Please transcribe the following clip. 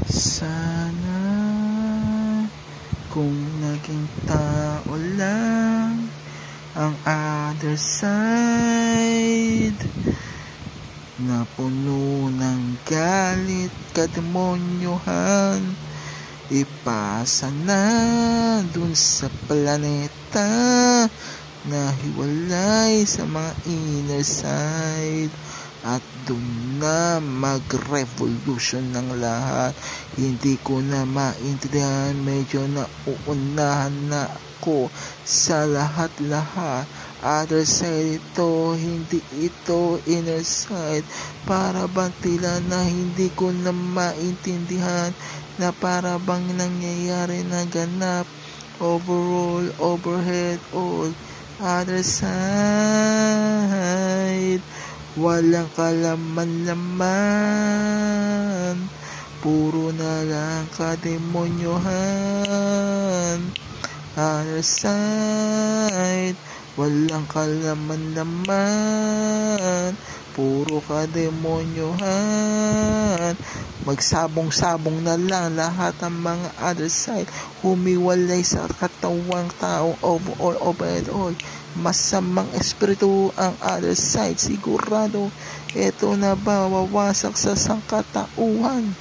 Sana kung naging tao lang ang other side na puno ng galit, kademonyohan, ipasa na dun sa planeta na hiwalay sa mga inner side. At dun na mag-revolution ng lahat. Hindi ko na maintindihan, medyo nauunahan na ako sa lahat-lahat. Other side ito, hindi ito inner side. Para bang tila na hindi ko na maintindihan, na para bang nangyayari na ganap. Overall, overhead, all other side. Walang kalaman-laman, puro na lang kademonyohan. Other side, walang kalaman-laman, puro kademonyohan. Magsabong-sabong na lang lahat ang mga other side, humiwalay sa katawang tao, overall, overall. Masamang espiritu ang other side, sigurado ito na ba wawasak sa sangkatauhan.